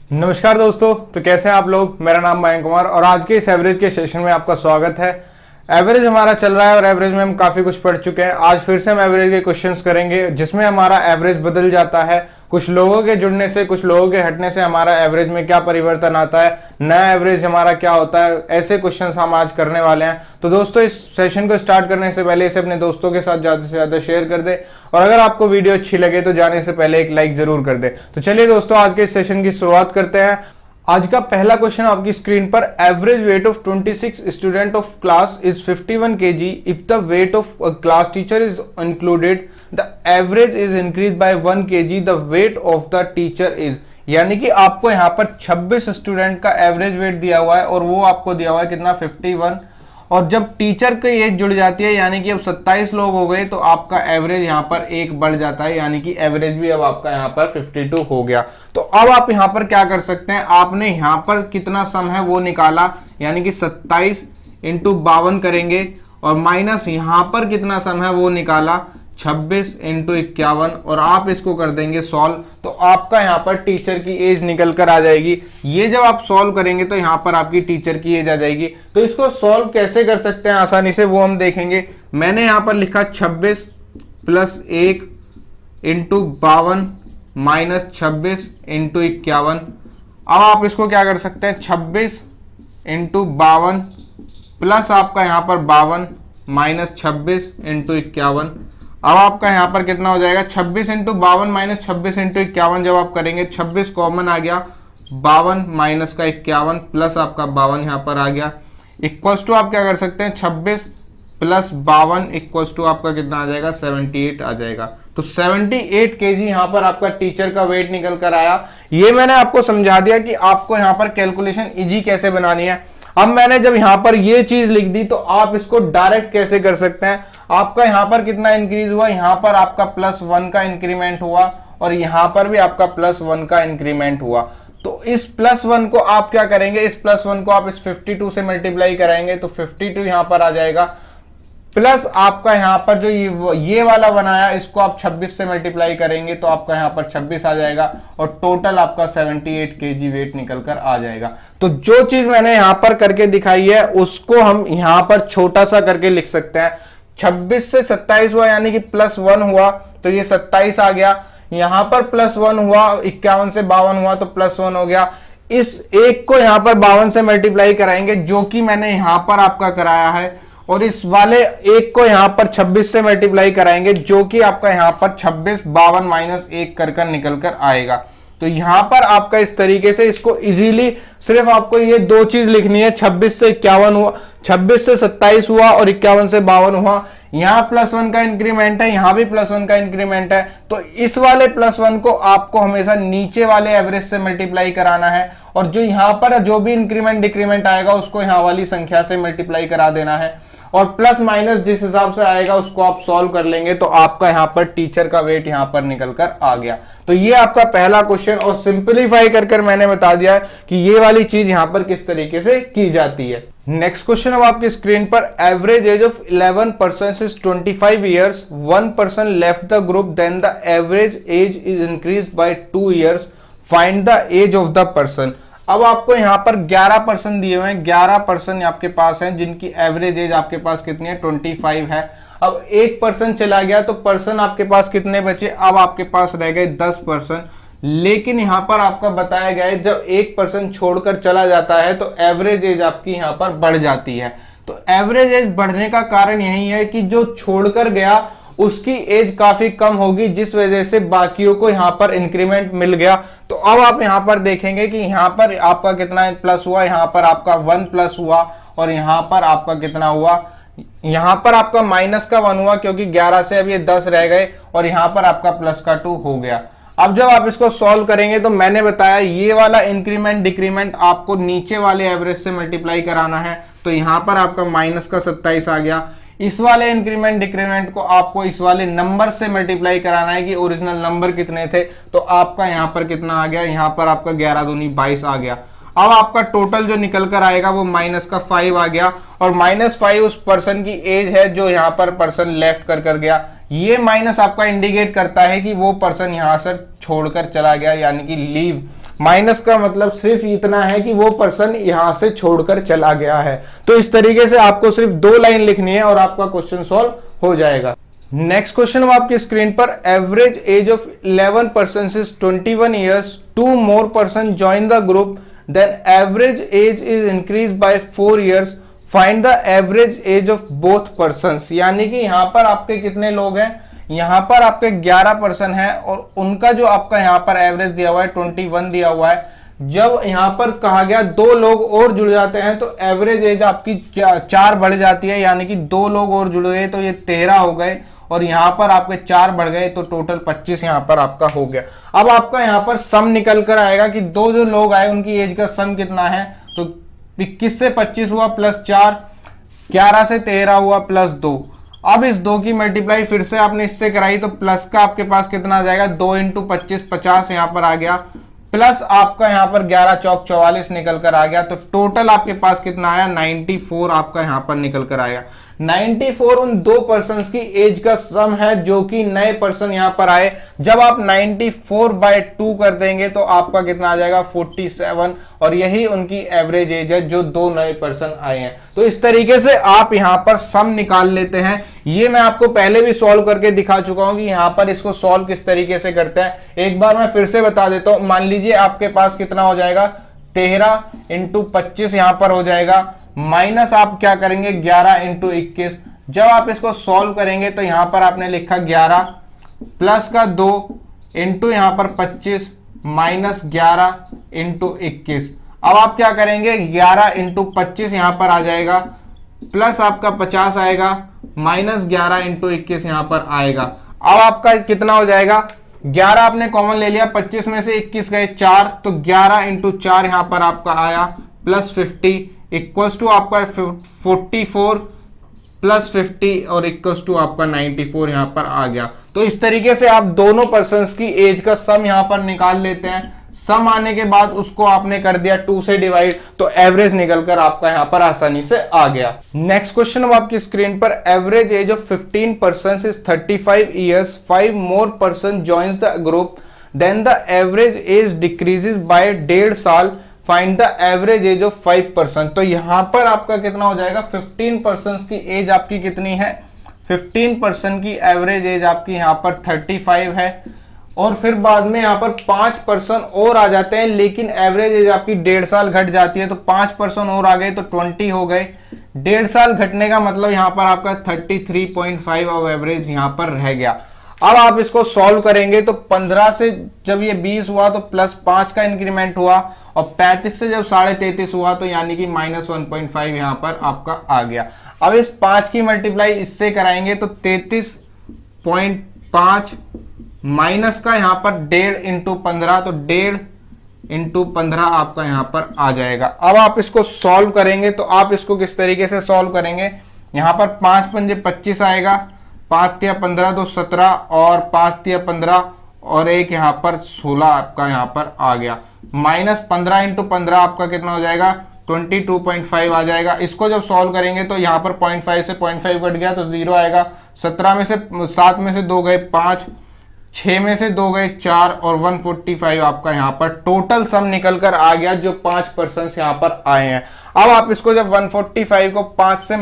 नमस्कार दोस्तों, तो कैसे हैं आप लोग। मेरा नाम मयंक कुमार और आज के इस एवरेज के सेशन में आपका स्वागत है। एवरेज हमारा चल रहा है और एवरेज में हम काफ़ी कुछ पढ़ चुके हैं। आज फिर से हम एवरेज के क्वेश्चंस करेंगे जिसमें हमारा एवरेज बदल जाता है। कुछ लोगों के जुड़ने से, कुछ लोगों के हटने से हमारा एवरेज में क्या परिवर्तन आता है, नया एवरेज हमारा क्या होता है, ऐसे क्वेश्चंस हम आज करने वाले हैं। तो दोस्तों, इस सेशन को स्टार्ट करने से पहले इसे अपने दोस्तों के साथ ज़्यादा से ज़्यादा शेयर कर दें और अगर आपको वीडियो अच्छी लगे तो जाने से पहले एक लाइक जरूर कर दें। तो चलिए दोस्तों, आज के इस सेशन की शुरुआत करते हैं। आज का पहला क्वेश्चन आपकी स्क्रीन पर, average weight of 26 student of class is 51 kg if the weight of class teacher is included the average is increase bye 1 kg the weight of the teacher is. यानी कि आपको यहाँ पर 26 स्टूडेंट का average weight दिया हुआ है और वो आपको दिया हुआ है कितना, 51। और जब टीचर की एज जुड़ जाती है यानी कि अब 27 लोग हो गए तो आपका एवरेज यहाँ पर एक बढ़ जाता है, यानी कि एवरेज भी अब आपका यहाँ पर 52 हो गया। तो अब आप यहाँ पर क्या कर सकते हैं, आपने यहाँ पर कितना सम है वो निकाला, यानी कि 27 इंटू 52 करेंगे और माइनस यहाँ पर कितना सम है वो निकाला, 26 इंटू 51, और आप इसको कर देंगे सॉल्व। तो आपका यहाँ पर टीचर की एज निकल कर आ जाएगी। ये जब आप सॉल्व करेंगे तो यहाँ पर आपकी टीचर की एज आ जाएगी। तो इसको सॉल्व कैसे कर सकते हैं आसानी से वो हम देखेंगे। मैंने यहाँ पर लिखा 26 प्लस 1 इंटू 52 माइनस 26 इंटू 51। अब आप इसको क्या कर सकते हैं, 26 इंटू 52 प्लस आपका यहाँ पर 52 माइनस 26 इंटू 51। अब आपका यहाँ पर कितना हो जाएगा, 26 इंटू 52 माइनस 26 इंटू 51। जब आप करेंगे 26 कॉमन आ गया, 52 माइनस का 51 प्लस आपका 52 यहाँ पर आ गया, इक्वल्स टू आप क्या कर सकते हैं, 26 प्लस 52 इक्वल्स टू आपका कितना आ जाएगा, 78 आ जाएगा। तो 78 kg यहाँ पर आपका टीचर का वेट निकल कर आया। ये मैंने आपको समझा दिया कि आपको यहाँ पर कैलकुलेशन इजी कैसे बनानी है। अब मैंने जब यहाँ पर ये चीज लिख दी तो आप इसको डायरेक्ट कैसे कर सकते हैं। आपका यहाँ पर कितना इंक्रीज हुआ, यहाँ पर आपका +1 का इंक्रीमेंट हुआ और यहाँ पर भी आपका +1 का इंक्रीमेंट हुआ। तो इस +1 को आप क्या करेंगे, इस +1 को आप इस 52 से मल्टीप्लाई कराएंगे तो 52 यहाँ पर आ जाएगा, प्लस आपका यहाँ पर जो ये वाला बनाया इसको आप 26 से मल्टीप्लाई करेंगे तो आपका यहाँ पर 26 आ जाएगा और टोटल आपका 78 kg वेट निकल कर आ जाएगा। तो जो चीज मैंने यहाँ पर करके दिखाई है उसको हम यहाँ पर छोटा सा करके लिख सकते हैं। 26 से 27 हुआ यानी कि +1 हुआ तो ये 27 आ गया, यहाँ पर +1 हुआ, 51 से 52 हुआ तो +1 हो गया। इस एक को यहाँ पर 52 से मल्टीप्लाई कराएंगे जो कि मैंने यहाँ पर आपका कराया है, और इस वाले एक को यहाँ पर 26 से मल्टीप्लाई कराएंगे जो कि आपका यहाँ पर 26 52 माइनस 1 कर निकल कर आएगा। तो यहाँ पर आपका इस तरीके से इसको इजीली सिर्फ आपको ये दो चीज लिखनी है, 26 से 51 हुआ, 26 से 27 हुआ और 51 से 52 हुआ। यहाँ +1 का इंक्रीमेंट है, यहाँ भी +1 का इंक्रीमेंट है, तो इस वाले +1 को आपको हमेशा नीचे वाले एवरेज से मल्टीप्लाई कराना है और जो यहाँ पर जो भी इंक्रीमेंट डिक्रीमेंट आएगा उसको यहाँ वाली संख्या से मल्टीप्लाई करा देना है और प्लस माइनस जिस हिसाब से आएगा उसको आप सॉल्व कर लेंगे तो आपका यहाँ पर टीचर का वेट यहाँ पर निकल कर आ गया। तो ये आपका पहला क्वेश्चन और सिंपलीफाई कर मैंने बता दिया है कि ये वाली चीज यहाँ पर किस तरीके से की जाती है। नेक्स्ट क्वेश्चन अब आपकी स्क्रीन पर, average age of 11 person is 25 years, 1 person left the group, then the average age is increase by 2 years, find the age of the person. अब आपको यहाँ पर 11 पर्सन दिए हुए हैं, 11 पर्सन आपके पास हैं जिनकी एवरेज एज आपके पास कितनी है, 25 है। अब एक पर्सन चला गया तो पर्सन आपके पास कितने बचे, अब आपके पास रह गए 10 पर्सन। लेकिन यहाँ पर आपका बताया गया है जब एक पर्सन छोड़कर चला जाता है तो एवरेज एज आपकी यहाँ पर बढ़ जाती है। तो एवरेज एज बढ़ने का कारण यही है कि जो छोड़कर गया उसकी एज काफी कम होगी जिस वजह से बाकियों को यहाँ पर इंक्रीमेंट मिल गया। तो अब आप यहाँ पर देखेंगे कि यहाँ पर आपका कितना प्लस हुआ, यहाँ पर आपका 1 प्लस हुआ और यहाँ पर आपका कितना हुआ, यहाँ पर आपका -1 हुआ क्योंकि 11 से अब ये 10 रह गए और यहाँ पर आपका +2 हो गया। अब जब आप इसको सॉल्व करेंगे तो मैंने बताया ये वाला इंक्रीमेंट डिक्रीमेंट आपको नीचे वाले एवरेज से मल्टीप्लाई कराना है। तो यहाँ पर आपका -27 आ गया, इस वाले इंक्रीमेंट डिक्रीमेंट को आपको इस वाले नंबर से मल्टीप्लाई कराना है कि ओरिजिनल नंबर कितने थे। तो आपका यहाँ पर कितना आ गया, यहाँ पर आपका 11 दूनी 22 आ गया। अब आपका टोटल जो निकल कर आएगा वो -5 आ गया और -5 उस पर्सन की एज है जो यहाँ पर पर्सन लेफ्ट कर गया। ये माइनस आपका इंडिकेट करता है कि वो पर्सन यहाँ से छोड़कर चला गया यानी कि लीव माइनस का मतलब सिर्फ इतना है कि वो पर्सन यहां से छोड़कर चला गया है। तो इस तरीके से आपको सिर्फ 2 लाइन लिखनी है और आपका क्वेश्चन सॉल्व हो जाएगा। नेक्स्ट क्वेश्चन अब आपकी स्क्रीन पर, average age of 11 person is 21 years, 2 more person join the group, then average age is increase by 4 years, find the average age of both persons. यानी कि यहां पर आपके कितने लोग हैं, यहां पर आपके 11 पर्सन है और उनका जो आपका यहां पर एवरेज दिया हुआ है 21 दिया हुआ है। जब यहां पर कहा गया 2 लोग और जुड़ जाते हैं तो एवरेज एज आपकी 4 बढ़ जाती है, यानी कि 2 लोग और जुड़ गए तो ये 13 हो गए और यहां पर आपके 4 बढ़ गए तो टोटल 25 यहां पर आपका हो गया। अब आपका यहां पर सम निकल कर आएगा कि 2 जो लोग आए उनकी एज का सम कितना है, तो 21 से 25 हुआ प्लस 4, 11 से 13 हुआ प्लस 2। अब इस 2 की मल्टीप्लाई फिर से आपने इससे कराई तो प्लस का आपके पास कितना आ जाएगा, 2 इंटू 25 50 यहां पर आ गया, प्लस आपका यहां पर 11 चौक 44 निकल कर आ गया। तो टोटल आपके पास कितना आया, 94 आपका यहां पर निकल कर आया। 94 उन 2 पर्सन की एज का सम है जो कि नए पर्सन यहां पर आए। जब आप 94/2 कर देंगे तो आपका कितना आ जाएगा, 47, और यही उनकी एवरेज एज है जो 2 नए पर्सन आए हैं। तो इस तरीके से आप यहां पर सम निकाल लेते हैं। ये मैं आपको पहले भी सॉल्व करके दिखा चुका हूं कि यहां पर इसको सॉल्व किस तरीके से करते हैं। एक बार मैं फिर से बता देता हूं। मान लीजिए आपके पास कितना हो जाएगा, 13 इंटू 25 यहां पर हो जाएगा, माइनस आप क्या करेंगे 11 इंटू 21। जब आप इसको सॉल्व करेंगे तो यहां पर आपने लिखा 11 प्लस का 2 इंटू यहां पर 25 माइनस 11 इंटू 21। अब आप क्या करेंगे, 11 इंटू 25 यहां पर आ जाएगा, प्लस आपका 50 आएगा, माइनस 11 इंटू 21 यहां पर आएगा। अब आपका कितना हो जाएगा, 11 आपने कॉमन ले लिया, 25 में से 21 गए 4, तो 11 इंटू 4 यहां पर आपका आया प्लस 50 इक्वल्स टू आपका 44 प्लस 50 और इक्वल्स टू आपका 94 यहां पर आ गया। तो इस तरीके से आप दोनों पर्संस की एज का सम यहां पर निकाल लेते हैं। सम आने के बाद उसको आपने कर दिया 2 से डिवाइड, तो एवरेज निकलकर आपका यहां पर आसानी से आ गया। नेक्स्ट क्वेश्चन अब आपकी स्क्रीन पर, average age of 15 person is 35 years, 5 more person joins the group, then the average age decreases by 1.5 साल, find the average age of 5 person. तो यहां पर आपका कितना हो जाएगा, 15 पर्सन की एज आपकी कितनी है, 15 पर्सन की एवरेज एज आपकी यहां पर 35 है, और फिर बाद में यहां पर 5 पर्सन और आ जाते हैं, लेकिन एवरेज एज आपकी 1.5 साल घट जाती है, तो 5 पर्सन और आ गए तो 20 हो गए। 1.5 साल घटने का मतलब यहां पर आपका 33.5 ऑफ एवरेज यहां पर रह गया। अब आप इसको सॉल्व करेंगे तो 15 से जब ये 20 हुआ तो प्लस 5 का इंक्रीमेंट हुआ, और 35 से जब 33.5 हुआ तो यानी कि माइनस 1.5 यहां पर आपका आ गया। अब इस 5 की मल्टीप्लाई इससे कराएंगे तो 33.5 माइनस का यहां पर 1.5 इंटू 15, तो 1.5 इंटू 15 आपका यहां पर आ जाएगा। अब आप इसको सॉल्व करेंगे तो आप इसको किस तरीके से सॉल्व करेंगे, यहां पर 5 पंजे 25 आएगा, 5 तिया 15 तो 17, और 5 तिया 15 और एक यहां पर 16 आपका यहां पर आ गया, माइनस 15 इंटू 15 आपका कितना हो जाएगा, 22.5 आ जाएगा। इसको जब सॉल्व करेंगे तो यहां पर 0.5 से 0.5 कट गया तो 0 आएगा। 17 में से 7 में से 2 गए 5, 6 में से 2 गए 4, और 145 आपका यहां पर टोटल सम निकल कर आ गया जो 5 पर्सन यहां पर आए हैं। अब आप इसको जब 145 को 5 से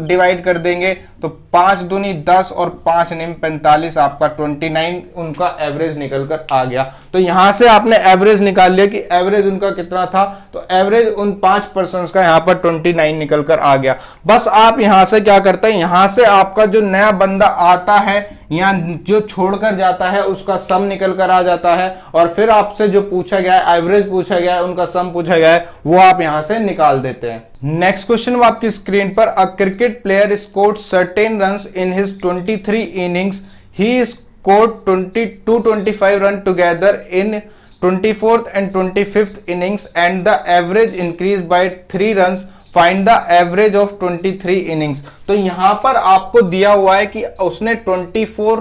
डिवाइड कर देंगे तो 5 दूनी 10 और 5 निम 45 आपका 29 उनका एवरेज निकल कर आ गया। तो यहां से आपने एवरेज निकाल लिया कि एवरेज उनका कितना था, तो एवरेज उन 5 पर्सन का यहां पर 29 निकल कर आ गया। बस आप यहां से क्या करते हैं, यहां से आपका जो नया बंदा आता है या जो छोड़कर जाता है उसका सम निकल कर आ जाता है, और फिर आपसे जो पूछा गया है एवरेज पूछा गया है, उनका सम पूछा गया है, वो आप यहां से निकाल देते हैं। नेक्स्ट क्वेश्चन आपकी स्क्रीन पर, a cricket player scored certain runs in his 23 innings, he scored 225 run together in 24th and 25th innings and the average increased by 3 runs, find the average of 23 innings. तो यहां पर आपको दिया हुआ है कि उसने 24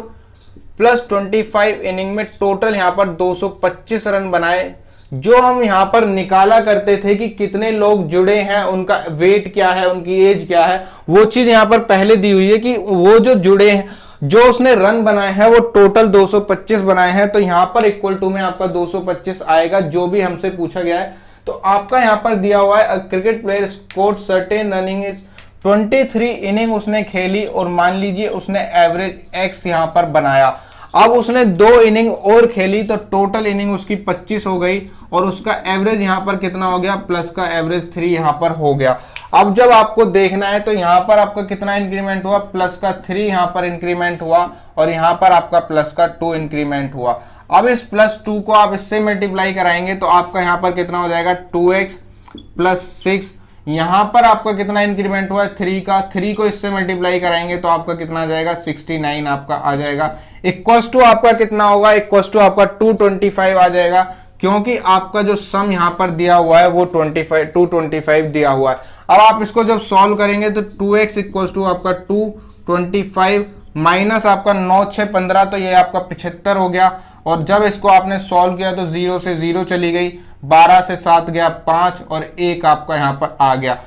प्लस 25 इनिंग में टोटल यहां पर 225 रन बनाए। जो हम यहां पर निकाला करते थे कि कितने लोग जुड़े हैं, उनका वेट क्या है, उनकी एज क्या है, वो चीज यहां पर पहले दी हुई है कि वो जो जुड़े हैं जो उसने रन बनाए हैं वो टोटल 225 बनाए हैं, तो यहां पर इक्वल टू में आपका 225 आएगा जो भी हमसे पूछा गया है। तो आपका यहां पर दिया हुआ है cricket player score certain running is 23 inning उसने खेली और मान लीजिए उसने एवरेज एक्स यहां पर बनाया। अब उसने 2 इनिंग और खेली तो टोटल इनिंग उसकी 25 हो गई और उसका एवरेज यहां पर कितना हो गया, प्लस का एवरेज 3 यहां पर हो गया। अब जब आपको देखना है तो यहां पर आपका कितना इंक्रीमेंट हुआ, प्लस का 3 यहां पर इंक्रीमेंट हुआ और यहां पर आपका प्लस का 2 इंक्रीमेंट हुआ। अब इस +2 को आप इससे मल्टीप्लाई कराएंगे तो आपका यहां पर कितना हो जाएगा 2x + 6। यहां पर आपका कितना इंक्रीमेंट हुआ है 3 का, 3 को इससे मल्टीप्लाई कराएंगे तो आपका कितना आ जाएगा 69 आपका आ जाएगा। इक्वल्स टू आपका कितना होगा, इक्वल्स टू आपका 225 आ जाएगा, क्योंकि आपका जो सम यहां पर दिया हुआ है वो 225 दिया हुआ है। अब आप इसको जब सॉल्व करेंगे तो 2x इक्वल्स टू आपका 225 माइनस आपका 9 6 15, तो ये आपका 75 हो गया। और जब इसको आपने सॉल्व किया तो 0 से 0 चली गई, 12 से 7 गया 5 और 1 आपका यहां पर आ गया।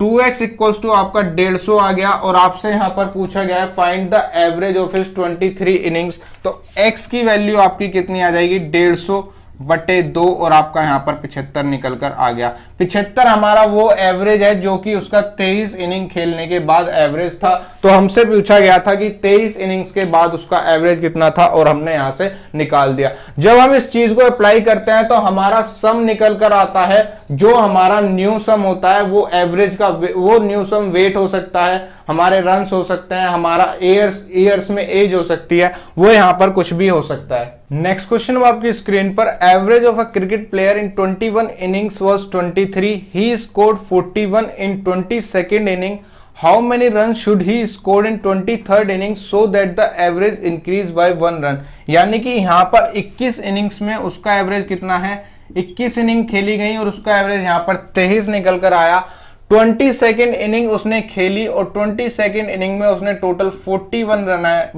2x इक्वल्स टू आपका 150 आ गया और आपसे यहां पर पूछा गया है find the average of his 23 innings. तो x की वैल्यू आपकी कितनी आ जाएगी 150/2 और आपका यहां पर 75 निकल कर आ गया। 75 हमारा वो एवरेज है जो कि उसका 23 इनिंग खेलने के बाद एवरेज था। तो हमसे पूछा गया था कि 23 इनिंग्स के बाद उसका एवरेज कितना था और हमने यहां से निकाल दिया। जब हम इस चीज को अप्लाई करते हैं तो हमारा सम निकल कर आता है, जो हमारा न्यू सम होता है वो एवरेज का वो न्यू सम वेट हो सकता है, हमारे रन्स हो सकते हैं, हमारा ईयर्स में एज हो सकती है, वो यहां पर कुछ भी हो सकता है। नेक्स्ट क्वेश्चन आपकी स्क्रीन पर, average of a cricket player in 21 innings was 23, he scored 41 in 22nd inning, how many run should he score in 23rd inning so that the average increase by 1 run. यानी कि यहां पर 21 innings में उसका average कितना है, 21 inning खेली गई और उसका एवरेज यहां पर 23 निकल कर आया। 22nd इनिंग उसने खेली और 22nd इनिंग में उसने टोटल 41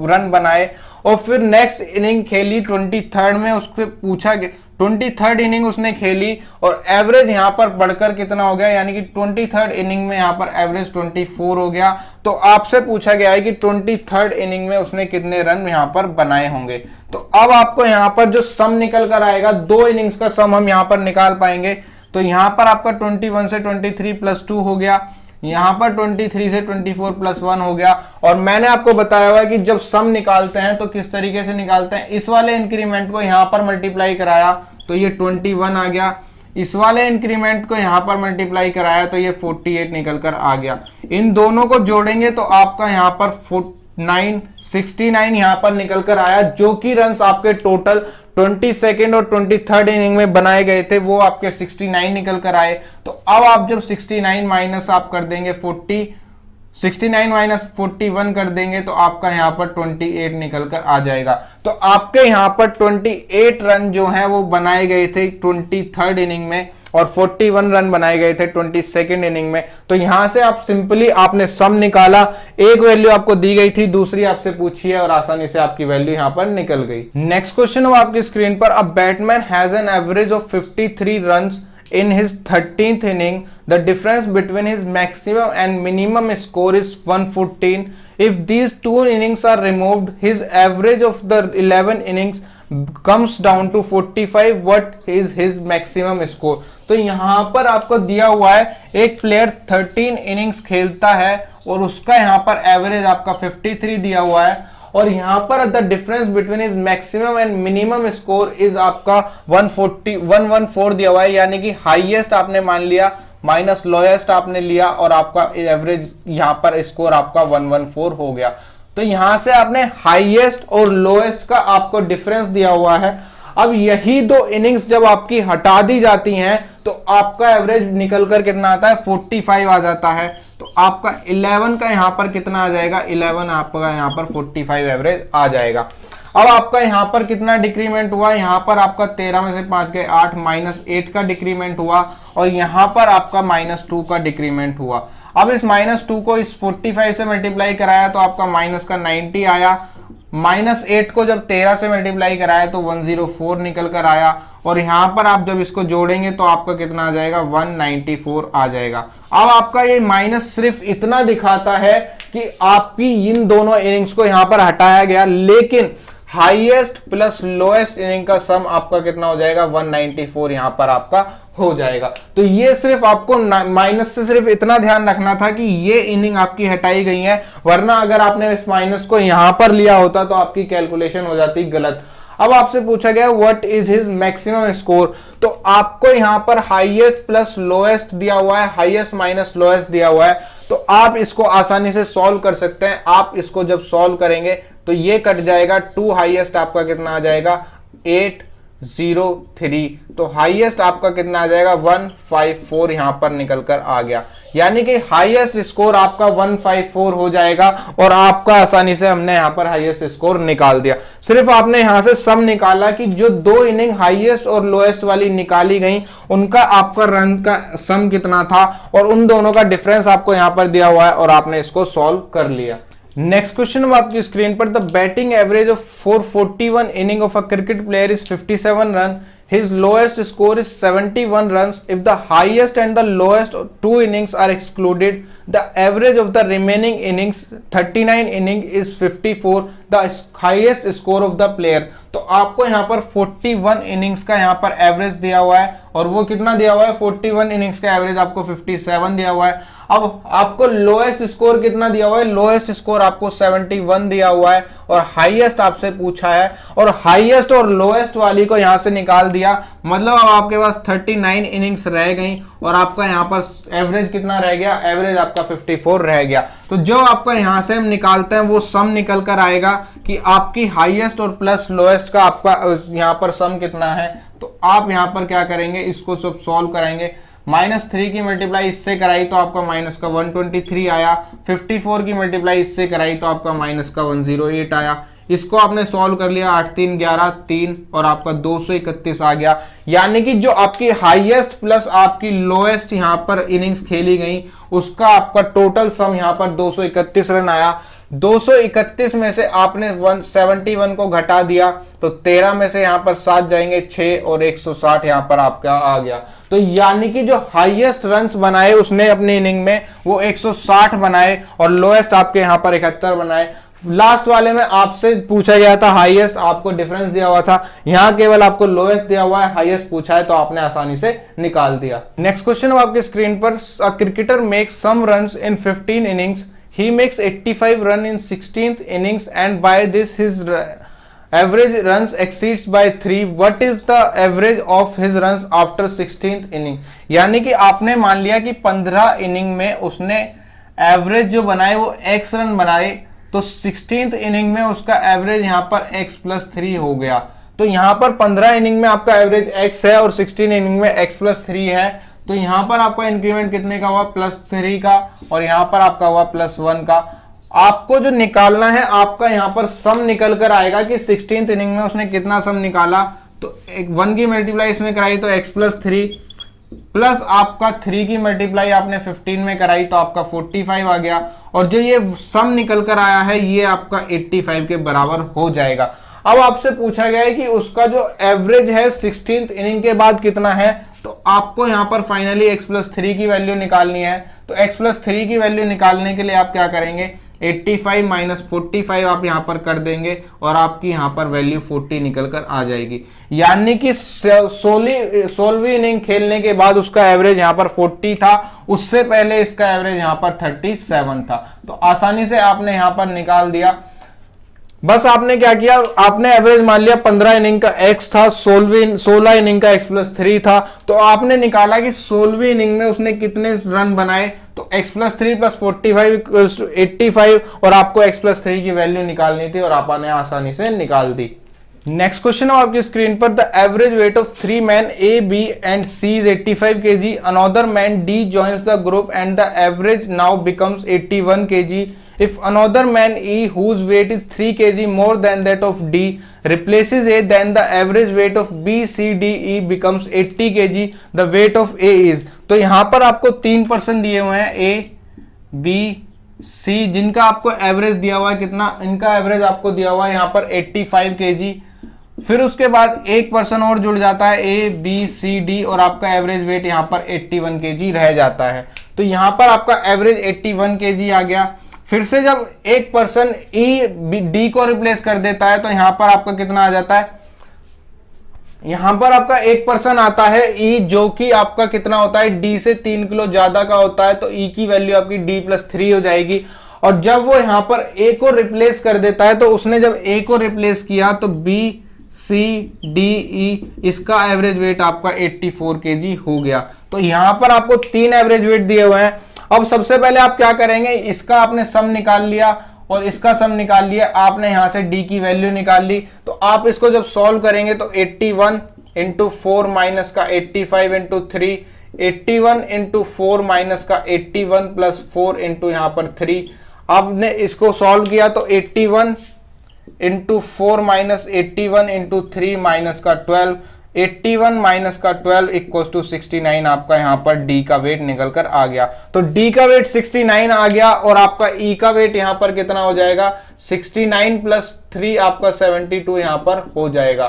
रन बनाए और फिर नेक्स्ट इनिंग खेली 23rd में, उसको पूछा गया 23rd इनिंग उसने खेली और एवरेज यहां पर बढ़कर कितना हो गया, यानी कि 23rd इनिंग में यहां पर एवरेज 24 हो गया। तो आपसे पूछा गया है कि 23rd इनिंग में उसने कितने रन यहां पर बनाए होंगे। तो अब आपको यहां पर जो सम निकल कर आएगा, 2 इनिंग्स का सम हम यहां पर निकाल पाएंगे। तो यहां पर आपका 21 से 23 + 2 हो गया, यहां पर 23 से 24 + 1 हो गया। और मैंने आपको बताया हुआ है कि जब सम निकालते हैं तो किस तरीके से निकालते हैं, इस वाले इंक्रीमेंट को यहां पर मल्टीप्लाई कराया तो ये 21 आ गया, इस वाले इंक्रीमेंट को यहां पर मल्टीप्लाई कराया तो ये 48 निकल कर आ गया। इन दोनों को जोड़ेंगे तो आपका यहां पर 69 यहां पर निकल कर आया, जो कि रन्स आपके टोटल 22nd और 23rd इनिंग में बनाए गए थे वो आपके 69 निकल कर आए। तो अब आप जब 69 माइनस आप कर देंगे 69 - 41 कर देंगे तो आपका यहां पर 28 निकल कर आ जाएगा। तो आपके यहां पर 28 रन जो हैं वो बनाए गए थे 23rd इनिंग में और 41 रन बनाए गए थे 22nd इनिंग में। तो यहां से आप सिंपली आपने सम निकाला, एक वैल्यू आपको दी गई थी, दूसरी आपसे पूछी है और आसानी से आपकी वैल्यू यहां पर निकल गई। नेक्स्ट क्वेश्चन हो आपकी स्क्रीन पर, a batsman has an average of 53 runs in his 13th inning, the difference between his maximum and minimum score is 114. If these 2 innings are removed, his average of the 11 innings comes down to 45. What is his maximum score? तो यहां पर आपको दिया हुआ है एक player 13 innings खेलता है और उसका यहां पर एवरेज आपका 53 दिया हुआ है और यहां पर the difference between is maximum and minimum score is आपका 114 दिया हुआ है, यानी कि हाईएस्ट आपने मान लिया माइनस लोएस्ट आपने लिया और आपका एवरेज यहां पर स्कोर आपका 114 हो गया। तो यहां से आपने हाईएस्ट और लोएस्ट का आपको डिफरेंस दिया हुआ है। अब यही 2 इनिंग्स जब आपकी हटा दी जाती हैं तो आपका एवरेज निकलकर कितना आता है 45 आ जाता है। तो आपका 11 का यहां पर कितना आ जाएगा, 11 आपका यहां पर 45 एवरेज आ जाएगा। अब आपका यहां पर कितना डिक्रीमेंट हुआ, यहां पर आपका 13 में से 5 गए 8 -8 का डिक्रीमेंट हुआ और यहां पर आपका -2 का डिक्रीमेंट हुआ। अब इस -2 को इस 45 से मल्टीप्लाई कराया तो आपका माइनस का 90 आया, -8 को जब 13 से मल्टीप्लाई कराया तो 104 निकल कर आया और यहां पर आप जब इसको जोड़ेंगे तो आपका कितना आ जाएगा 194 आ जाएगा। अब आपका ये माइनस सिर्फ इतना दिखाता है कि आपकी इन दोनों इनिंग्स को यहां पर हटाया गया, लेकिन हाईएस्ट प्लस लोएस्ट इनिंग का सम आपका कितना हो जाएगा, 194 यहां पर आपका हो जाएगा। तो ये सिर्फ आपको माइनस से सिर्फ इतना ध्यान रखना था कि ये इनिंग आपकी हटाई गई है, वरना अगर आपने इस माइनस को यहां पर लिया होता तो आपकी कैलकुलेशन हो जाती गलत। अब आपसे पूछा गया what is his maximum score, तो आपको यहां पर हाईएस्ट प्लस लोएस्ट दिया हुआ है, हाईएस्ट माइनस लोएस्ट दिया हुआ है, तो आप इसको आसानी से सॉल्व कर सकते हैं। आप इसको जब सॉल्व करेंगे तो ये कट जाएगा, 2 हाईएस्ट आपका कितना आ जाएगा, 803, तो हाईएस्ट आपका कितना आ जाएगा, 154 यहां पर निकल कर आ गया। यानी कि हाईएस्ट स्कोर आपका 154 हो जाएगा और आपका आसानी से हमने यहां पर हाईएस्ट स्कोर निकाल दिया। सिर्फ आपने यहां से सम निकाला कि जो 2 इनिंग हाईएस्ट और लोएस्ट वाली निकाली गई उनका आपका रन का सम कितना था, और उन दोनों का डिफरेंस आपको यहां पर दिया हुआ है और आपने इसको सॉल्व कर लिया। नेक्स्ट क्वेश्चन अब आपकी स्क्रीन पर, the batting average of 441 inning of a cricket player is 57 run, his lowest score is 71 runs. If the highest and the lowest 2 innings are excluded, the average of the remaining innings 39 inning is 54, the highest score of the player। तो आपको यहाँ पर 41 innings का यहाँ पर average दिया हुआ है, और वो कितना दिया हुआ है, 41 इनिंग्स का एवरेज आपको 57 दिया हुआ है। अब आपको लोएस्ट स्कोर कितना दिया हुआ है, लोएस्ट स्कोर आपको 71 दिया हुआ है, और हाईएस्ट आपसे पूछा है, और हाईएस्ट और लोएस्ट वाली को यहां से निकाल दिया, मतलब अब आपके पास 39 इनिंग्स रह गई और आपका यहां पर एवरेज कितना रह गया, एवरेज आपका 54 रह गया। तो जो आपका यहां से हम निकालते हैं वो सम निकल कर आएगा कि आपकी हाईएस्ट और प्लस लोएस्ट का आपका यहां पर सम कितना है। तो आप यहां पर क्या करेंगे, इसको सब सॉल्व कराएंगे। -3 की मल्टीप्लाई इससे कराई तो आपका माइनस का 123 आया, 54 की मल्टीप्लाई इससे कराई तो आपका माइनस का 108 आया। इसको आपने सॉल्व कर लिया, 8 3 11 3 और आपका 231 आ गया। यानी कि जो आपकी हाईएस्ट प्लस आपकी लोएस्ट यहां पर इनिंग्स खेली गई उसका आपका टोटल सम यहां पर 231 रन आया। 231 में से आपने 171 को घटा दिया तो 13 में से यहां पर 7 जाएंगे, 6 और 160 यहां पर आपका आ गया। तो यानी कि जो हाईएस्ट रन्स बनाए उसने अपनी इनिंग में वो 160 बनाए और लोएस्ट आपके यहां पर 71 बनाए। लास्ट वाले में आपसे पूछा गया था हाईएस्ट, आपको डिफरेंस दिया हुआ था, यहां केवल आपको लोएस्ट दिया हुआ है, हाईएस्ट पूछा है तो आपने आसानी से निकाल दिया। नेक्स्ट क्वेश्चन अब आपके स्क्रीन पर, a cricketer makes some runs in 15 innings, he makes 85 run in 16th innings and by this his average runs exceeds by 3, what is the average of his runs after 16th inning। यानी कि आपने मान लिया कि 15 inning में उसने average जो बनाए वो x रन बनाए, तो 16th इनिंग में उसका एवरेज यहां पर x + 3 हो गया। तो यहां पर 15 इनिंग में आपका एवरेज x है और 16 इनिंग में x + 3 है, तो यहां पर आपका इंक्रीमेंट कितने का हुआ, +3 का, और यहां पर आपका हुआ +1 का। आपको जो निकालना है आपका यहां पर सम निकल कर आएगा कि 16th इनिंग में उसने कितना सम निकाला, तो 1 की मल्टीप्लाई इसमें कराई तो x + 3 प्लस आपका 3 की मल्टीप्लाई आपने 15 में कराई तो आपका 45 आ गया, और जो ये सम निकल कर आया है ये आपका 85 के बराबर हो जाएगा। अब आपसे पूछा गया है कि उसका जो एवरेज है 16th इनिंग के बाद कितना है, तो आपको यहां पर फाइनली x + 3 की वैल्यू निकालनी है। तो x + 3 की वैल्यू निकालने के लिए आप क्या करेंगे, 85 - 45 आप यहां पर कर देंगे और आपकी यहां पर वैल्यू 40 निकल कर आ जाएगी। यानी कि 16वीं इनिंग खेलने के बाद उसका एवरेज यहां पर 40 था, उससे पहले इसका एवरेज यहां पर 37 था। तो आसानी से आपने यहां पर निकाल दिया। बस आपने क्या किया, आपने एवरेज मान लिया 15 इनिंग का x था, 16 इनिंग का x + 3 था, तो आपने निकाला कि 16वीं इनिंग में उसने कितने रन बनाए, तो x + 3 + 45 = 85, और आपको x + 3 की वैल्यू निकालनी थी और आपने आसानी से निकाल दी। नेक्स्ट क्वेश्चन है आपकी स्क्रीन पर, the average weight of 3 men A, B and C is 85 kg, another man D joins the group and the average now becomes 81 kg. If another man E whose weight is 3 kg more than that of D replaces A, then the average weight of B, C, D, E becomes 80 kg. The weight of A is, तो यहां पर आपको 3 person दिए हुए हैं, A, B, C, जिनका आपको average दिया हुआ है कितना, इनका एवरेज आपको दिया हुआ है यहां पर 85 kg। फिर उसके बाद एक पर्सन और जुड़ जाता है A, B, C, D, और आपका एवरेज वेट यहां पर 81 kg रह जाता है। तो यहां पर आपका एवरेज 81 kg आ गया। फिर से जब एक पर्सन ई डी को रिप्लेस कर देता है तो यहां पर आपका कितना आ जाता है, यहां पर आपका एक पर्सन आता है ई, जो कि आपका कितना होता है, डी से 3 किलो ज्यादा का होता है, तो ई की वैल्यू आपकी d+3 हो जाएगी। और जब वो यहां पर ए को रिप्लेस कर देता है तो उसने जब ए को रिप्लेस किया तो बी सी डी ई, इसका एवरेज वेट आपका 84 kg हो गया। तो यहां पर आपको 3 एवरेज वेट दिए हुए हैं। अब सबसे पहले आप क्या करेंगे, इसका आपने सम निकाल लिया और इसका सम निकाल लिया, आपने यहां से डी की वैल्यू निकाल ली। तो आप इसको जब सॉल्व करेंगे तो 81 इंटू 4 माइनस का 85 इंटू 3, 81 इंटू 4 माइनस का 81 प्लस 4 इंटू यहां पर 3, आपने इसको सॉल्व किया तो 81 इंटू 4 माइनस 81 इंटू 3 माइनस का 12, 81 माइनस का 12 इक्वल्स टू 69, आपका यहां पर डी का वेट निकल कर आ गया। तो डी का वेट 69 आ गया और आपका ई का वेट यहां पर कितना हो जाएगा, 69 प्लस 3 आपका 72 यहां पर हो जाएगा।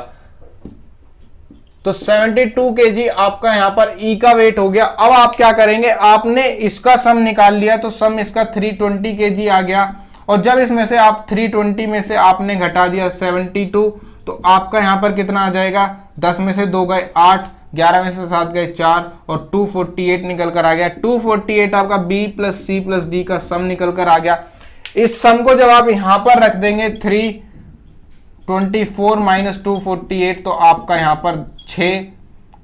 तो 72 kg आपका यहां पर ई का वेट हो गया। अब आप क्या करेंगे, आपने इसका सम निकाल लिया तो सम इसका 320 kg आ गया। और जब इसमें से आप 320 में से आपने घटा दिया 72, तो आपका यहां पर कितना आ जाएगा, 10 में से 2 गए 8, 11 में से 7 गए 4 और 248 निकल कर आ गया। 248 आपका B plus C plus D का सम निकल कर आ गया। इस सम को जब आप यहां पर रख देंगे 324 माइनस 248, तो आपका यहां पर 6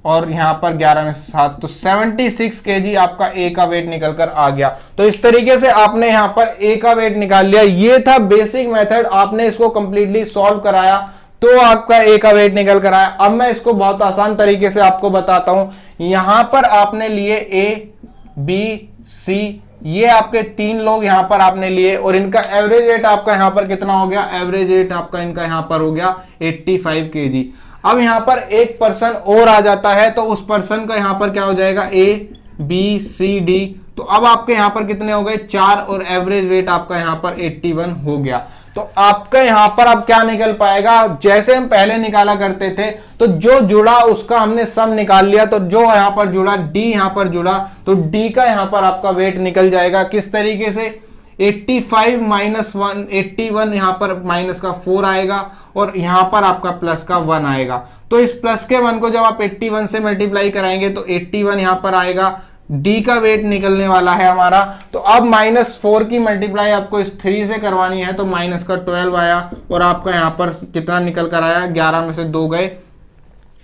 और यहां पर 11 में से 7, तो 76 kg आपका ए का वेट निकल कर आ गया। तो इस तरीके से आपने यहां पर ए का वेट निकाल लिया। ये था बेसिक मेथड, आपने इसको कंप्लीटली सॉल्व कराया तो आपका ए का वेट निकल कर आया। अब मैं इसको बहुत आसान तरीके से आपको बताता हूं। यहां पर आपने लिए ए बी सी, ये आपके 3 लोग यहां पर आपने लिए और इनका एवरेज वेट आपका यहां पर कितना हो गया, एवरेज वेट आपका इनका यहां पर हो गया 85 kg। अब यहां पर एक पर्सन और आ जाता है तो उस पर्सन का यहां पर क्या हो जाएगा, ए बी सी डी, तो अब आपके यहां पर कितने हो गए, 4 और एवरेज वेट आपका यहां पर 81 हो गया। तो आपका यहां पर अब क्या निकल पाएगा, जैसे हम पहले निकाला करते थे तो जो जुड़ा उसका हमने सम निकाल लिया, तो जो यहां पर जुड़ा डी यहां पर जुड़ा तो डी का यहां पर आपका वेट निकल जाएगा। किस तरीके से, 85 माइनस 1, 81 यहां पर माइनस का 4 आएगा और यहां पर आपका प्लस का 1 आएगा। तो इस प्लस के 1 को जब आप 81 से मल्टीप्लाई कराएंगे तो 81 यहां पर आएगा, डी का वेट निकलने वाला है हमारा। तो अब -4 की मल्टीप्लाई आपको इस 3 से करवानी है तो माइनस का 12 आया और आपका यहां पर कितना निकल कर आया, 11 में से 2 गए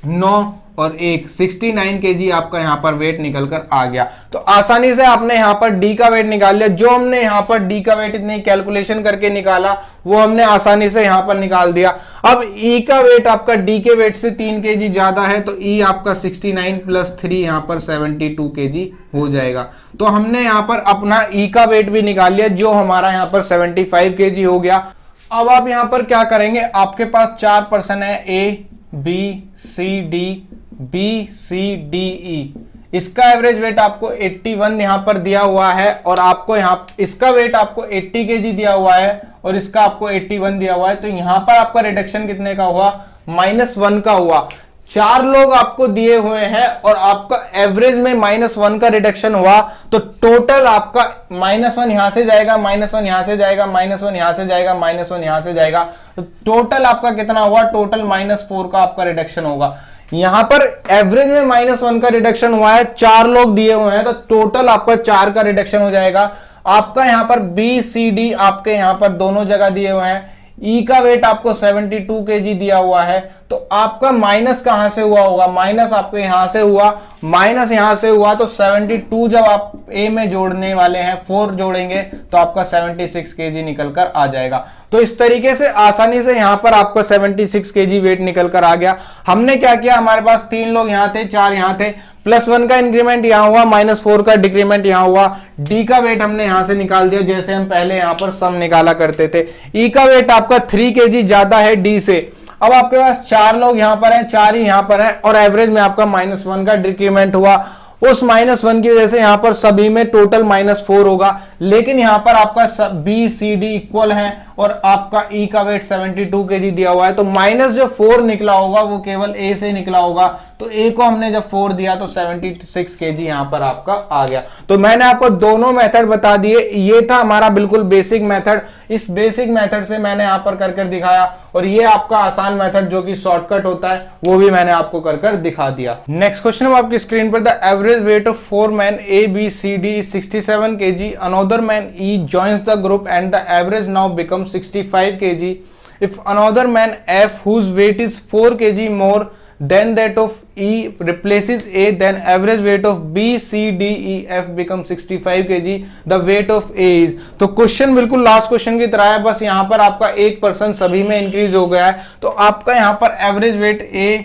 9 और 1, 69 kg आपका यहां पर वेट निकल कर आ गया। तो आसानी से आपने यहां पर डी का वेट निकाल लिया। जो हमने यहां पर डी का वेट इतनी कैलकुलेशन करके निकाला वो हमने आसानी से यहां पर निकाल दिया। अब ई का वेट आपका डी के वेट से 3 kg ज्यादा है तो ई आपका 69 प्लस 3 यहां पर 72 kg हो जाएगा। तो हमने यहां पर अपना ई का वेट भी निकाल लिया जो हमारा यहां पर 75 kg हो गया। अब आप यहां पर क्या करेंगे, आपके पास 4 पर्सन है, A B C D, B C D E, इसका एवरेज वेट आपको 81 यहां पर दिया हुआ है और आपको यहां इसका वेट आपको 80 kg दिया हुआ है और इसका आपको 81 दिया हुआ है। तो यहां पर आपका रिडक्शन कितने का हुआ, -1 का हुआ। 4 लोग आपको दिए हुए हैं और आपका एवरेज में -1 का रिडक्शन हुआ तो टोटल आपका -1 यहां से जाएगा, -1 यहां से जाएगा, -1 यहां से जाएगा, -1 यहां से जाएगा, तो टोटल आपका कितना हुआ, टोटल -4 का आपका रिडक्शन होगा। यहां पर एवरेज में -1 का रिडक्शन हुआ है, 4 लोग दिए हुए हैं तो टोटल आपका 4 का रिडक्शन हो जाएगा। आपका यहां पर बी सी डी आपके यहां पर दोनों जगह दिए हुए हैं। ई का वेट आपको 72 kg दिया हुआ है तो आपका माइनस कहां से हुआ होगा, माइनस आपके यहां से हुआ, माइनस यहां से हुआ तो 72 जब आप ए में जोड़ने वाले हैं 4 जोड़ेंगे तो आपका 76 kg निकल कर आ जाएगा। तो इस तरीके से आसानी से यहां पर आपका 76 kg वेट निकल कर आ गया। हमने क्या किया, हमारे पास 3 लोग यहां थे, 4 यहां थे, +1 का इंक्रीमेंट यहां हुआ, -4 का डिक्रीमेंट यहां हुआ। डी का वेट हमने यहां से निकाल दिया जैसे हम पहले यहां पर सम निकाला करते थे। ई का वेट आपका 3 kg ज्यादा है डी से। अब आपके पास 4 लोग यहां पर हैं, 4 ही यहां पर हैं और एवरेज में आपका -1 का डिक्रीमेंट हुआ। उस -1 की वजह से यहां पर सभी में टोटल -4 होगा। लेकिन यहाँ पर आपका बी सी डी इक्वल है और आपका ई का वेट 72 केजी दिया हुआ है, तो माइनस जो 4 निकला होगा वो केवल ए से निकला होगा। तो ए को हमने जब 4 दिया तो 76 केजी यहाँ पर आपका आ गया। तो मैंने आपको दोनों मेथड बता दिए, ये था हमारा बिल्कुल बेसिक मेथड। इस बेसिक मेथड से मैंने यहाँ पर कर दिखाया, और ये आपका आसान मेथड जो कि शॉर्टकट होता है वो भी मैंने आपको कर दिखा दिया। नेक्स्ट क्वेश्चन है आपकी स्क्रीन पर, the average weight of 4 men A, B, C, D is 67 kg. Another man E joins the group and the average now becomes 65 kg. If another man F, whose weight is 4 kg more than that of E, replaces A, then average weight of B, C, D, E, F becomes 65 kg. The weight of A is, तो question बिल्कुल last question की तरह है, बस यहाँ पर आपका 1% सभी में इंक्रीज हो गया है। तो आपका यहाँ पर average weight A,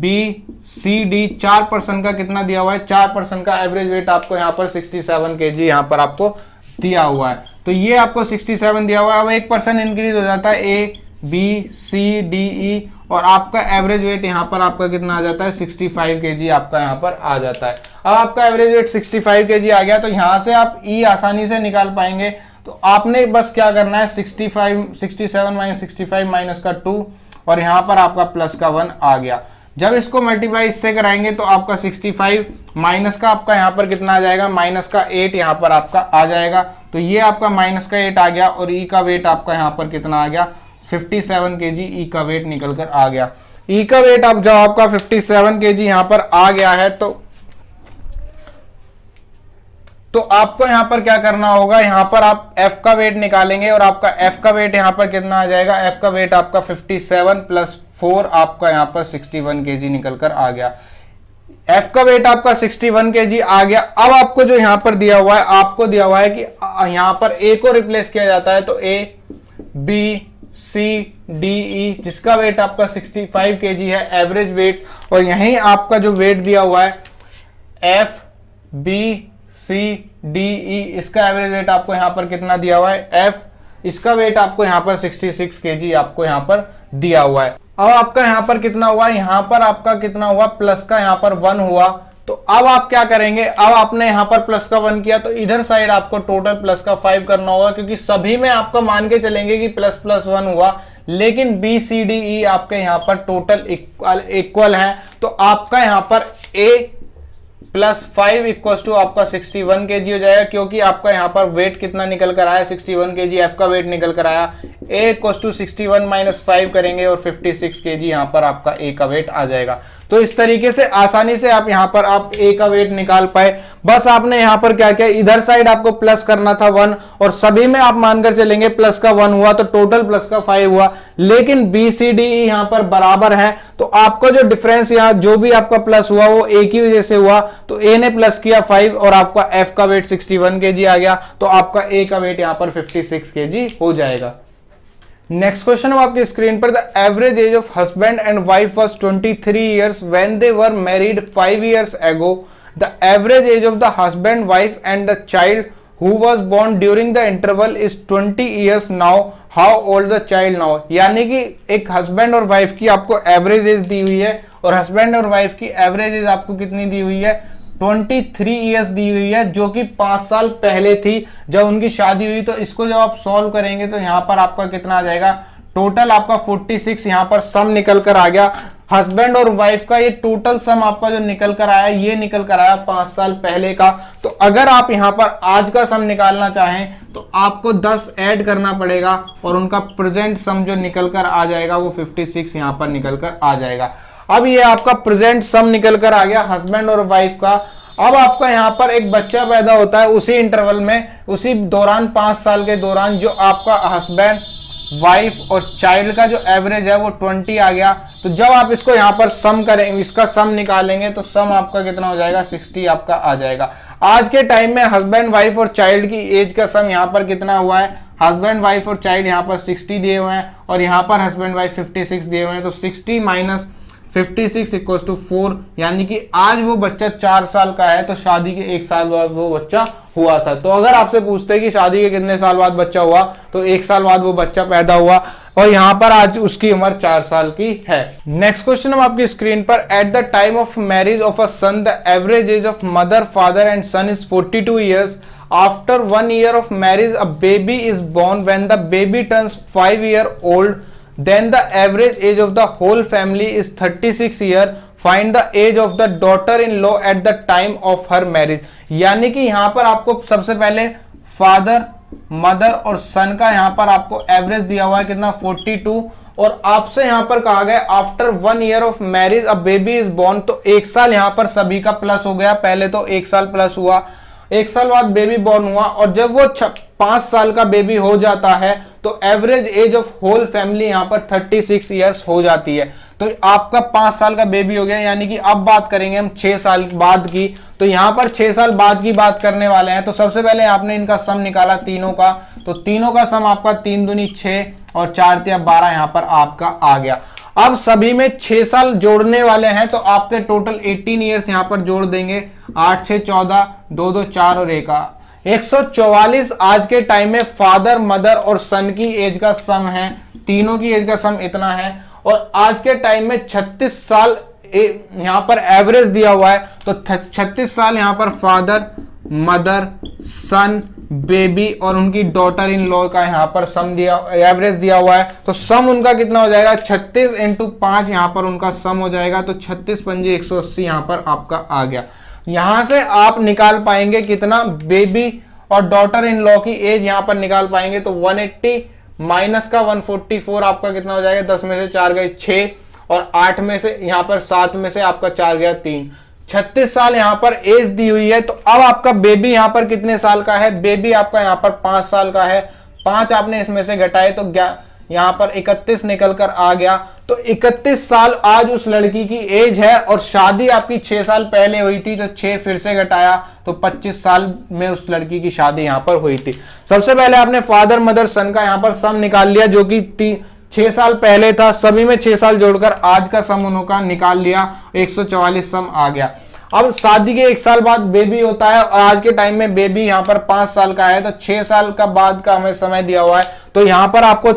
B, C, D 4% का कितना दिया हुआ है, 4% का एवरेज वेट आपको यहाँ पर 67 kg यहाँ पर आपको दिया हुआ है। तो ये आपको 67 दिया हुआ है, अब 1% इंक्रीज हो जाता है A, B, C, D, E, और आपका एवरेज वेट यहाँ पर आपका कितना आ जाता है 65 kg आपका यहाँ पर आ जाता है। अब आपका एवरेज वेट 65 kg आ गया, तो यहाँ से आप E आसानी से निकाल पाएंगे। तो आपने बस क्या करना है, 67 माइनस 65 माइनस का 2, और यहाँ पर आपका प्लस का 1 आ गया। जब इसको मल्टीप्लाई इससे कराएंगे तो आपका 65 माइनस का आपका यहाँ पर कितना आ जाएगा, माइनस का 8 यहाँ पर आपका आ जाएगा। तो ये आपका माइनस का 8 आ गया, और ई का वेट आपका यहाँ पर कितना आ गया, 57 kg ई का वेट निकल कर आ गया। ई का वेट अब जब आपका 57 kg यहाँ पर आ गया है, तो आपको यहाँ पर क्या करना होगा, यहाँ पर आप F का वेट निकालेंगे, और आपका F का वेट यहाँ पर कितना आ जाएगा, F का वेट आपका 57 प्लस 4 आपका यहाँ पर 61 kg निकल कर आ गया। F का वेट आपका 61 kg आ गया। अब आपको जो यहाँ पर दिया हुआ है, आपको दिया हुआ है कि यहाँ पर A को रिप्लेस किया जाता है, तो A, B, C, D, E जिसका वेट आपका 65 kg है एवरेज वेट, और यहीं आपका जो वेट दिया हुआ है F, B, C, D, E इसका एवरेज वेट आपको यहाँ पर कितना दिया हुआ है, F इसका वेट आपको यहाँ पर 66 kg आपको यहाँ पर दिया हुआ है। अब आपका यहाँ पर कितना हुआ, यहाँ पर आपका कितना हुआ, प्लस का यहाँ पर 1 हुआ। तो अब आप क्या करेंगे, अब आपने यहाँ पर प्लस का 1 किया, तो इधर साइड आपको टोटल प्लस का 5 करना होगा, क्योंकि सभी में आपका मान के चलेंगे कि प्लस प्लस 1 हुआ, लेकिन बी सी डी ई आपके यहाँ पर टोटल इक्वल है। तो आपका यहाँ पर A प्लस 5 इक्वल टू आपका 61 kg हो जाएगा, क्योंकि आपका यहाँ पर वेट कितना निकल कर आया, 61 kg F का वेट निकल कर आया। A इक्वल टू 61 माइनस 5 करेंगे और 56 kg यहाँ पर आपका A का वेट आ जाएगा। तो इस तरीके से आसानी से आप यहाँ पर आप A का वेट निकाल पाए। बस आपने यहाँ पर क्या किया, इधर साइड आपको प्लस करना था 1, और सभी में आप मानकर चलेंगे प्लस का 1 हुआ, तो टोटल प्लस का 5 हुआ, लेकिन बी सी डी ई यहाँ पर बराबर है। तो आपका जो डिफरेंस यहाँ जो भी आपका प्लस हुआ वो A की वजह से हुआ, तो A ने प्लस किया 5 और आपका F का वेट 61 kg आ गया, तो आपका A का वेट यहाँ पर 56 kg हो जाएगा। नेक्स्ट क्वेश्चन है आपकी स्क्रीन पर, the average age of husband and wife was 23 years when they were married 5 years ago. The average age of the husband, wife and the child who was born during the interval is 20 years now. How old the child now? यानी कि एक husband और wife की आपको average as the हुई है, और husband और वाइफ की एवरेज एज आपको कितनी दी हुई है, 23 ईयर्स दी हुई है, जो कि 5 साल पहले थी जब उनकी शादी हुई। तो इसको जब आप सॉल्व करेंगे तो यहाँ पर आपका कितना आ जाएगा, टोटल आपका 46 यहाँ पर सम निकल कर आ गया। हस्बैंड और वाइफ का ये टोटल सम आपका जो निकल कर आया, ये निकल कर आया 5 साल पहले का। तो अगर आप यहाँ पर आज का सम निकालना चाहें तो आपको 10 ऐड करना पड़ेगा, और उनका प्रेजेंट सम जो निकल कर आ जाएगा वो 56 यहाँ पर निकल कर आ जाएगा। अब ये आपका प्रेजेंट सम निकल कर आ गया हस्बैंड और वाइफ का। अब आपका यहाँ पर एक बच्चा पैदा होता है उसी इंटरवल में, उसी दौरान 5 साल के दौरान, जो आपका हस्बैंड, वाइफ और चाइल्ड का जो एवरेज है वो 20 आ गया। तो जब आप इसको यहाँ पर सम करेंगे, इसका सम निकालेंगे, तो सम आपका कितना हो जाएगा, 60 आपका आ जाएगा। आज के टाइम में हस्बैंड, वाइफ और चाइल्ड की एज का सम यहाँ पर कितना हुआ है, हस्बैंड, वाइफ और चाइल्ड यहाँ पर 60 दिए हुए हैं, और यहाँ पर हस्बैंड वाइफ 56 दिए हुए हैं। तो 60 माइनस 56 इक्वल्स टू 4, यानी कि आज वो बच्चा 4 साल का है, तो शादी के 1 साल बाद वो बच्चा हुआ था। तो अगर आपसे पूछते हैं कि शादी के कितने साल बाद बच्चा हुआ, तो 1 साल बाद वो बच्चा पैदा हुआ, और यहाँ पर आज उसकी उम्र 4 साल की है। नेक्स्ट क्वेश्चन हम आपकी स्क्रीन पर, at the time of marriage of a son the average age of mother, father and son is 42 years. After 1 year of marriage a baby is born. When the baby turns 5 year old, then the average age of the whole family is 36 year. Find the age of the daughter-in-law at the time of her marriage. यानी कि यहां पर आपको सबसे पहले father, mother और सन का यहां पर आपको एवरेज दिया हुआ है कितना 42, और आपसे यहां पर कहा गया after 1 year of marriage a baby is born, तो 1 साल यहां पर सभी का प्लस हो गया। पहले तो 1 साल प्लस हुआ, 1 साल बाद बेबी बॉर्न हुआ, और जब वो 5 साल का बेबी हो जाता है तो average age of whole family यहां पर 36 ईयर्स हो जाती है। तो आपका 5 साल का बेबी हो गया, यानी कि अब बात करेंगे हम 6 साल बाद की। तो यहां पर 6 साल बाद की बात करने वाले हैं। तो सबसे पहले आपने इनका सम निकाला तीनों का, तो तीनों का सम आपका 3 दूनी 6 और 4 तिया 12 यहां पर आपका आ गया। अब सभी में 6 साल जोड़ने वाले हैं, तो आपके टोटल 18 ईयर्स यहां पर जोड़ देंगे। 8 6 14, 2 2 4 और 144 आज के टाइम में फादर, मदर और सन की एज का सम है। तीनों की एज का सम इतना है, और आज के टाइम में 36 साल यहां पर एवरेज दिया हुआ है। तो 36 साल यहां पर फादर, मदर, सन, बेबी और उनकी डॉटर इन लॉ का यहां पर सम दिया, एवरेज दिया हुआ है। तो सम उनका कितना हो जाएगा 36 इंटू 5 यहां पर उनका सम हो जाएगा। तो 36 पंजे 180 यहां पर आपका आ गया। यहां से आप निकाल पाएंगे कितना, बेबी और डॉटर इन लॉ की एज यहां पर निकाल पाएंगे। तो 180 माइनस का 144 आपका कितना हो जाएगा, 10 में से 4 गए 6, और 8 में से यहां पर 7 में से आपका 4 गया 3। 36 साल यहां पर एज दी हुई है। तो अब आपका बेबी यहां पर कितने साल का है, बेबी आपका यहां पर 5 साल का है। 5 आपने इसमें से घटाए तो यहां पर 31 निकल कर आ गया। तो 31 साल आज उस लड़की की एज है, और शादी आपकी 6 साल पहले हुई थी, तो 6 फिर से घटाया तो 25 साल में उस लड़की की शादी यहां पर हुई थी। सबसे पहले आपने फादर, मदर, सन का यहां पर सम निकाल लिया, जो कि 6 साल पहले था। सभी में 6 साल जोड़कर आज का सम उनका निकाल लिया, 144 सम आ गया। अब शादी के 1 साल बाद बेबी होता है, और आज के टाइम में बेबी यहां पर 5 साल का है, तो 6 साल का बाद का हमें समय दिया हुआ है। तो यहां पर आपको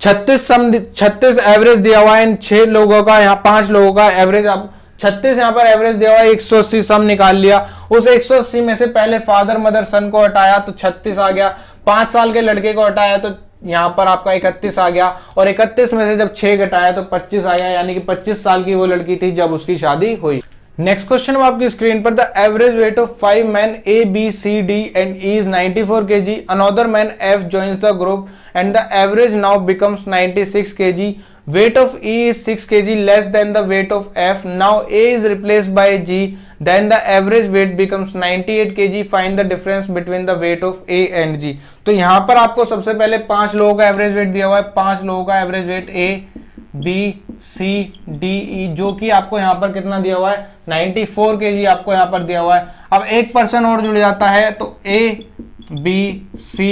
36 एवरेज दिया हुआ है इन 6 लोगों का, यहाँ 5 लोगों का एवरेज। अब 36 यहाँ पर एवरेज दिया हुआ है, 180 सम निकाल लिया। उस 180 में से पहले फादर, मदर, सन को हटाया तो 36 आ गया। 5 साल के लड़के को हटाया तो यहां पर आपका 31 आ गया, और 31 में से जब 6 घटाया तो 25 आ गया, यानी कि 25 साल की वो लड़की थी जब उसकी शादी हुई। नेक्स्ट क्वेश्चन आपकी स्क्रीन पर, the average weight of 5 men A, B, C, D and E is 94 kg. Another man F joins the group and the average now becomes 96 kg. Weight of E is 6 kg less than the weight of F. Now A is replaced by G. Then the average weight becomes 98 kg. Find the difference between the weight of A and G. तो यहाँ पर आपको सबसे पहले 5 लोगों का average weight दिया हुआ है। 5 लोगों का average weight A, B, C, D, E, जो कि आपको यहाँ पर कितना दिया हुआ है 94 kg आपको यहाँ पर दिया हुआ है। अब एक पर्सन और जुड़ जाता है तो A, B, C,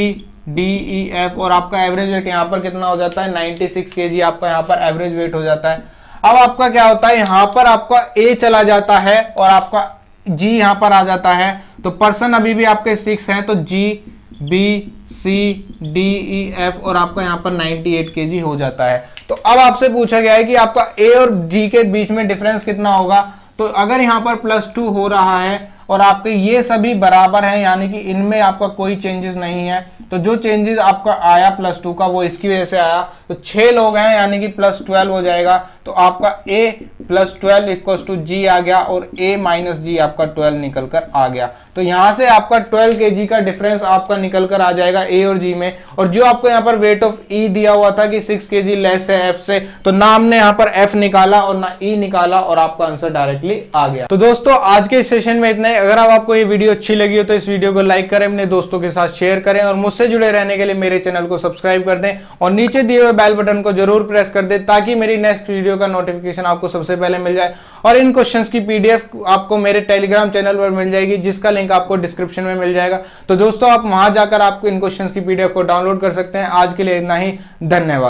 D, E, F, और आपका एवरेज वेट यहाँ पर कितना हो जाता है 96 kg आपका यहाँ पर एवरेज वेट हो जाता है। अब आपका क्या होता है, यहाँ पर आपका A चला जाता है और आपका G यहाँ पर आ जाता है। तो पर्सन अभी भी आपके 6 हैं, तो G, B, C, D, E, F, और आपका यहाँ पर 98 kg हो जाता है। तो अब आपसे पूछा गया है कि आपका A और G के बीच में डिफरेंस कितना होगा। तो अगर यहाँ पर +2 हो रहा है और आपके ये सभी बराबर हैं, यानी कि इनमें आपका कोई चेंजेस नहीं है, तो जो चेंजेस आपका आया +2 का वो इसकी वजह से आया। तो 6 लोग हैं, यानी कि +12 हो जाएगा। तो आपका A +12 इक्वल्स टू G आ गया, और A माइनस G आपका 12 निकल कर आ गया। तो यहां से आपका 12 kg का डिफरेंस आपका निकल कर आ जाएगा A और G में। और जो आपको यहाँ पर वेट ऑफ E दिया हुआ था कि 6 kg लेस है F से, तो ना हमने यहाँ पर F निकाला और ना E निकाला, और आपका आंसर डायरेक्टली आ गया। तो दोस्तों आज के सेशन में इतना ही। अगर आपको ये वीडियो अच्छी लगी हो तो इस वीडियो को लाइक करें, अपने दोस्तों के साथ शेयर करें, और मुझसे जुड़े रहने के लिए मेरे चैनल को सब्सक्राइब कर दें, और नीचे दिए हुए बेल बटन को जरूर प्रेस कर दें, ताकि मेरी नेक्स्ट वीडियो का नोटिफिकेशन आपको सबसे पहले मिल जाए। और इन क्वेश्चंस की PDF आपको मेरे टेलीग्राम चैनल पर मिल जाएगी, जिसका लिंक आपको डिस्क्रिप्शन में मिल जाएगा। तो दोस्तों आप वहां जाकर आपको इन क्वेश्चंस की PDF को डाउनलोड कर सकते हैं। आज के लिए इतना ही, धन्यवाद।